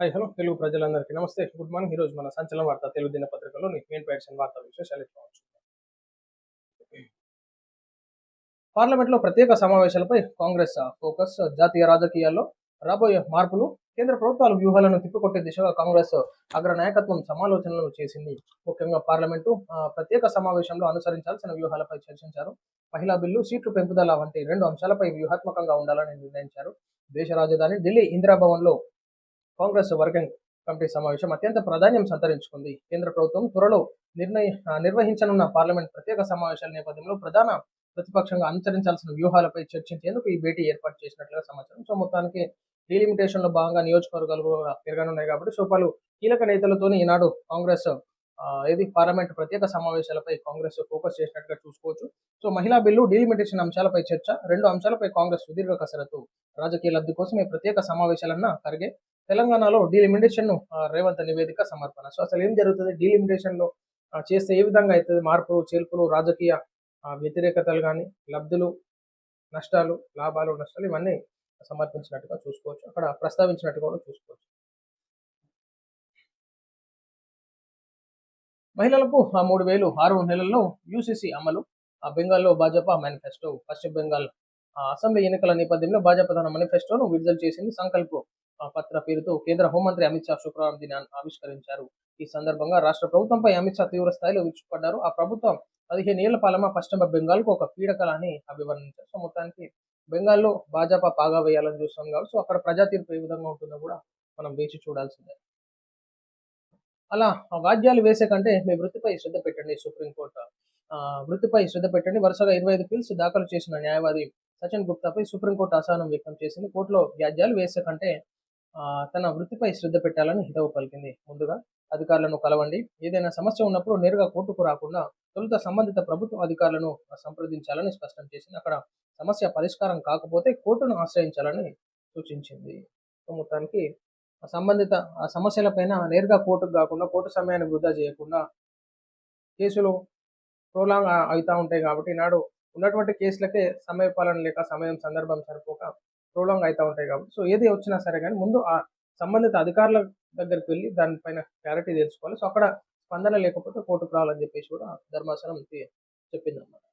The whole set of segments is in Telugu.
హలో తెలుగు ప్రజలందరికీ నమస్తే, గుడ్ మార్నింగ్. ఈరోజు మన సంచలన వార్త తెలుగు దినపత్రికలోని మెయిన్ పేర్చిన వార్తా విశేషాలు ఇవ్వచ్చు. పార్లమెంట్లో ప్రత్యేక సమావేశాలపై కాంగ్రెస్ ఫోకస్. జాతీయ రాజకీయాల్లో రాబోయే మార్పులు, కేంద్ర ప్రభుత్వాల వ్యూహాలను తిప్పికొట్టే దిశగా కాంగ్రెస్ అగ్ర నాయకత్వం సమాలోచనలు చేసింది. ముఖ్యంగా పార్లమెంటు ప్రత్యేక సమావేశంలో అనుసరించాల్సిన వ్యూహాలపై చర్చించారు. మహిళా బిల్లు, సీట్లు పెంపుదల వంటి 2 అంశాలపై వ్యూహాత్మకంగా ఉండాలని నిర్ణయించారు. దేశ రాజధాని ఢిల్లీ ఇందిరాభవన్లో కాంగ్రెస్ వర్కింగ్ కమిటీ సమావేశం అత్యంత ప్రాధాన్యం సంతరించుకుంది. కేంద్ర ప్రభుత్వం త్వరలో నిర్వహించనున్న పార్లమెంట్ ప్రత్యేక సమావేశాల నేపథ్యంలో ప్రధాన ప్రతిపక్షంగా అనుసరించాల్సిన వ్యూహాలపై చర్చించేందుకు ఈ భేటీ ఏర్పాటు చేసినట్లుగా సమాచారం. సో మొత్తానికి డీలిమిటేషన్ లో భాగంగా నియోజకవర్గాలు కూడా పెరగనున్నాయి కాబట్టి సో పలు కీలక నేతలతోని ఈనాడు కాంగ్రెస్ ఏది పార్లమెంట్ ప్రత్యేక సమావేశాలపై కాంగ్రెస్ ఫోకస్ చేసినట్టుగా చూసుకోవచ్చు. సో మహిళా బిల్లు, డీలిమిటేషన్ అంశాలపై చర్చ, 2 అంశాలపై కాంగ్రెస్ సుదీర్ఘ కసరత్తు. రాజకీయ లబ్ధి కోసం ఈ ప్రత్యేక సమావేశాలన్న ఖర్గే. తెలంగాణలో డీలిమిటేషన్ ను రేవంత్ నివేదిక సమర్పణ. సో అసలు ఏం జరుగుతుంది డీలిమిటేషన్ లో చేస్తే ఏ విధంగా అవుతుంది, మార్పులు చేర్పులు, రాజకీయ వ్యతిరేకతలు కానీ, లబ్ధులు, నష్టాలు, లాభాలు, నష్టాలు ఇవన్నీ సమర్పించినట్టుగా చూసుకోవచ్చు, అక్కడ ప్రస్తావించినట్టుగా కూడా చూసుకోవచ్చు. మహిళలకు 3,000 6 నెలల్లో యూసీసీ అమలు. బెంగాల్లో భాజపా మేనిఫెస్టో. పశ్చిమ బెంగాల్ అసెంబ్లీ ఎన్నికల నేపథ్యంలో భాజపా తన మేనిఫెస్టోను విడుదల చేసింది. సంకల్ప పత్ర పేరుతో కేంద్ర హోంమంత్రి అమిత్ షా శుక్రవారం దీన్ని ఆవిష్కరించారు. ఈ సందర్భంగా రాష్ట్ర ప్రభుత్వంపై అమిత్ షా తీవ్ర స్థాయిలో విరుచుకుపడ్డారు. ఆ ప్రభుత్వం 15 ఏళ్ల పాలన పశ్చిమ బెంగాల్కు ఒక పీడకలని అభివర్ణించారు. సో మొత్తానికి బెంగాల్లో భాజపా పాగా వేయాలని చూస్తాం కాబట్టి సో అక్కడ ప్రజా తీర్పు ఏ విధంగా ఉంటుందో కూడా మనం వేచి చూడాల్సిందే. అలా వాద్యాలు వేసే కంటే మీ వృత్తిపై శ్రద్ధ పెట్టండి. సుప్రీంకోర్టు వృత్తిపై శ్రద్ధ పెట్టండి. వరుసగా 25 పిల్స్ దాఖలు చేసిన న్యాయవాది సచిన్ గుప్తాపై సుప్రీంకోర్టు అసహనం వ్యక్తం చేసింది. కోర్టులో వ్యాజ్యాలు వేసే కంటే తన వృత్తిపై శ్రద్ధ పెట్టాలని హితవు పలికింది. ముందుగా అధికారులను కలవండి. ఏదైనా సమస్య ఉన్నప్పుడు నేరుగా కోర్టుకు రాకుండా తొలుత సంబంధిత ప్రభుత్వ అధికారులను సంప్రదించాలని స్పష్టం చేసింది. అక్కడ సమస్య పరిష్కారం కాకపోతే కోర్టును ఆశ్రయించాలని సూచించింది. మొత్తానికి సంబంధిత సమస్యలపైన నేరుగా కోర్టుకు కాకుండా, కోర్టు సమయాన్ని వృధా చేయకుండా, కేసులు ప్రోలాంగ్ అవుతూ ఉంటాయి కాబట్టి నాడు ఉన్నటువంటి కేసులకే సమయపాలన లేక సమయం సందర్భం సరిపోక ప్రోలాంగ్ అవుతూ ఉంటాయి కాబట్టి సో ఏది వచ్చినా సరే కానీ ముందు ఆ సంబంధిత అధికారుల దగ్గరికి వెళ్ళి దానిపైన క్లారిటీ తెలుసుకోవాలి. సో అక్కడ స్పందన లేకపోతే కోర్టుకు రావాలని చెప్పేసి కూడా ధర్మాసనం చెప్పిందన్నమాట.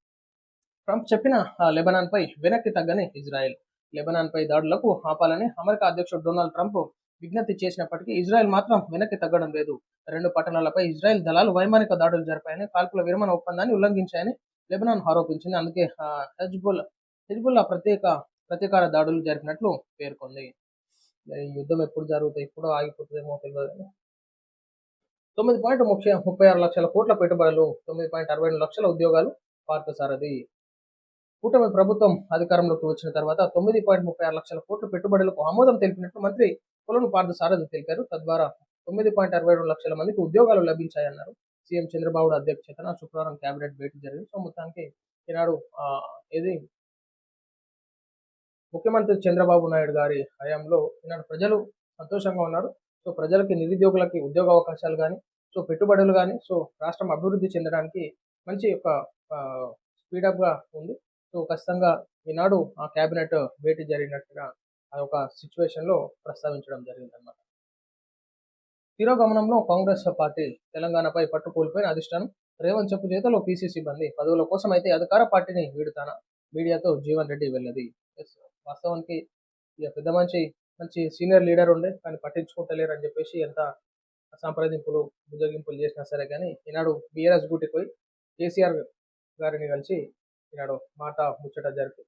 ట్రంప్ చెప్పిన లెబనాన్పై వెనక్కి తగ్గని ఇజ్రాయెల్. లెబనాన్పై దాడులకు ఆపాలని అమెరికా అధ్యక్షుడు డొనాల్డ్ ట్రంప్ విజ్ఞప్తి చేసినప్పటికీ ఇజ్రాయెల్ మాత్రం వెనక్కి తగ్గడం లేదు. 2 పట్టణాలపై ఇజ్రాయెల్ దళాలు వైమానిక దాడులు జరిపాయని, కాల్పుల విరమణ ఒప్పందాన్ని ఉల్లంఘించాయని లెబనాన్ ఆరోపించింది. అందుకే హెజ్బుల్లా ప్రతీకార దాడులు జరిపినట్లు పేర్కొంది. ఈ యుద్ధం ఎప్పుడు జరుగుతుంది, ఎప్పుడు ఆగిపోతుందేమో తెలియదు. 9.36 లక్షల కోట్ల పెట్టుబడులు, 9.62 లక్షల ఉద్యోగాలు పార్థసారథి. కూటమి ప్రభుత్వం అధికారంలోకి వచ్చిన తర్వాత 9.36 లక్షల కోట్ల పెట్టుబడులకు ఆమోదం తెలిపినట్లు మంత్రి కొలను పార్థసారథి తెలిపారు. తద్వారా 9.62 లక్షల మందికి ఉద్యోగాలు లభించాయన్నారు. సీఎం చంద్రబాబు అధ్యక్షతన శుక్రవారం కేబినెట్ భేటీ జరిగింది. సో మొత్తానికి ఈనాడు ఇది ముఖ్యమంత్రి చంద్రబాబు నాయుడు గారి హయాంలో ఈనాడు ప్రజలు సంతోషంగా ఉన్నారు. సో ప్రజలకి, నిరుద్యోగులకి ఉద్యోగ అవకాశాలు కానీ, సో పెట్టుబడులు కానీ, సో రాష్ట్రం అభివృద్ధి చెందడానికి మంచి ఒక స్పీడప్ గా ఉంది. సో ఖచ్చితంగా ఈనాడు ఆ కేబినెట్ భేటీ జరిగినట్టుగా ఆ ఒక సిచ్యువేషన్ లో ప్రస్తావించడం జరిగింది అన్నమాట. తిరోగమనంలో కాంగ్రెస్ పార్టీ. తెలంగాణపై పట్టు కోల్పోయిన అధిష్టానం. రేవంత్ చెప్పు చేతలో పీసీసీ బందీ. పదవుల కోసం అయితే అధికార పార్టీని వీడుతానా, మీడియాతో జీవన్ రెడ్డి వెళ్ళది. వాస్తవానికి ఇక పెద్ద మంచి సీనియర్ లీడర్ ఉండే కానీ పట్టించుకుంటలేరు అని చెప్పేసి ఎంత సంప్రదింపులు బుజ్జగింపులు చేసినా సరే కానీ ఈనాడు బీఆర్ఎస్ గూటికి పోయి కేసీఆర్ గారిని కలిసి ఈనాడు మాట ముచ్చట జరిపి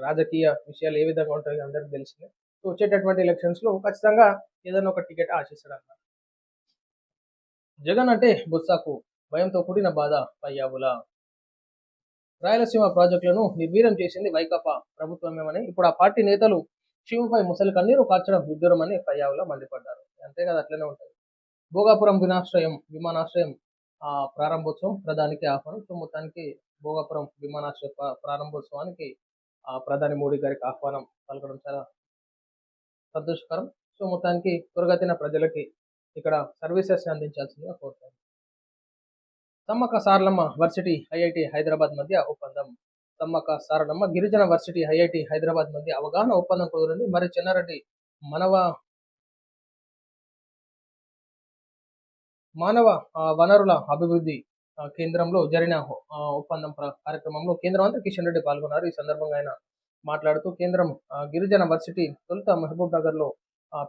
రాజకీయ విషయాలు ఏ విధంగా ఉంటాయో అందరికీ తెలిసిందే. సో వచ్చేటటువంటి ఎలక్షన్స్ లో ఖచ్చితంగా ఏదైనా ఒక టికెట్ ఆశిస్తాడు అన్నమాట. జగన్ అంటే బొత్సాకు భయంతో కూడిన బాధ పయ్యావుల. రాయలసీమ ప్రాజెక్టులను నిర్వీర్యం చేసింది వైకాపా ప్రభుత్వమేమని ఇప్పుడు ఆ పార్టీ నేతలు శివుపై ముసలి కన్నీరు కార్చడం విడ్డూరమని పయ్యావుల మండిపడ్డారు. అంతే కదా, అట్లనే ఉంటుంది. భోగాపురం విమానాశ్రయం ప్రారంభోత్సవం ప్రధానికి ఆహ్వానం. సో మొత్తానికి భోగాపురం విమానాశ్రయ ప్రారంభోత్సవానికి ప్రధాని మోడీ గారికి ఆహ్వానం పలకడం చాలా సంతోషకరం. సో మొత్తానికి త్వరగతిన ప్రజలకి ఇక్కడ సర్వీసెస్ అందించాల్సిందిగా కోరుతాను. సమ్మక్క సారలమ్మ వర్సిటీ ఐఐటి హైదరాబాద్ మధ్య ఒప్పందం. సమ్మక్క సారలమ్మ గిరిజన వర్సిటీ ఐఐటి హైదరాబాద్ మధ్య అవగాహన ఒప్పందం కుదిరింది. మరి చెన్నారెడ్డి మనవ మానవ వనరుల అభివృద్ధి కేంద్రంలో జరిగిన ఒప్పందం కార్యక్రమంలో కేంద్ర మంత్రి కిషన్ రెడ్డి పాల్గొన్నారు. ఈ సందర్భంగా ఆయన మాట్లాడుతూ కేంద్రం గిరిజన వర్సిటీ తొలుత మహబూబ్ నగర్లో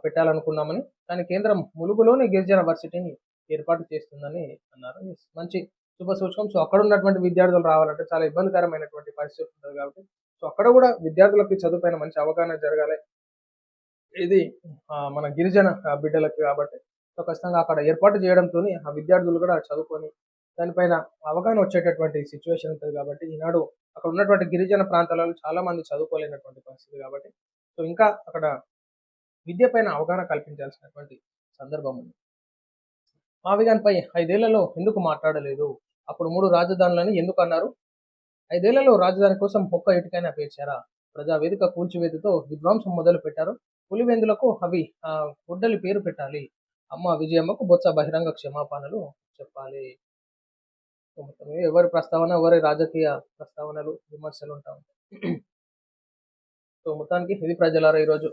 పెట్టాలనుకున్నామని, కానీ కేంద్రం ములుగులోని గిరిజన వర్సిటీని ఏర్పాటు చేస్తుందని అన్నారు. మంచి శుభ సూచకం. సో అక్కడ ఉన్నటువంటి విద్యార్థులు రావాలంటే చాలా ఇబ్బందికరమైనటువంటి పరిస్థితి ఉంటుంది కాబట్టి, సో అక్కడ కూడా విద్యార్థులకి చదువుపైన మంచి అవగాహన జరగాలి. ఇది మన గిరిజన బిడ్డలకి కాబట్టి, సో ఖచ్చితంగా అక్కడ ఏర్పాటు చేయడంతో ఆ విద్యార్థులు కూడా చదువుకొని దానిపైన అవగాహన వచ్చేటటువంటి సిచ్యువేషన్ ఉంటుంది కాబట్టి, ఈనాడు అక్కడ ఉన్నటువంటి గిరిజన ప్రాంతాలలో చాలా మంది చదువుకోలేనటువంటి పరిస్థితి కాబట్టి, సో ఇంకా అక్కడ విద్య పైన అవగాహన కల్పించాల్సినటువంటి సందర్భం ఉంది. మావిగాన్పై 5 ఏళ్లలో ఎందుకు మాట్లాడలేదు? అప్పుడు 3 రాజధానులని ఎందుకు అన్నారు? 5 ఏళ్లలో రాజధాని కోసం ఒక్క ఇటుకైనా పేర్చారా? ప్రజావేదిక కూల్చివేతతో విధ్వంసం మొదలు పెట్టారు. పులివెందులకు అవి గొడ్డలి పేరు పెట్టాలి. అమ్మ విజయమ్మకు బొత్స బహిరంగ క్షమాపణలు చెప్పాలి. సో మొత్తం మీద ఎవరి ప్రస్తావన, ఎవరి రాజకీయ ప్రస్తావనలు, విమర్శలు ఉంటా ఉంటాయి. సో మొత్తానికి ఇది ప్రజలారా ఈరోజు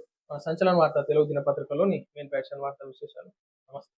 సంచలన వార్త తెలుగు దినపత్రికలోని మెయిన్ ప్యాషన్ వార్తా విశేషాలు. నమస్తే.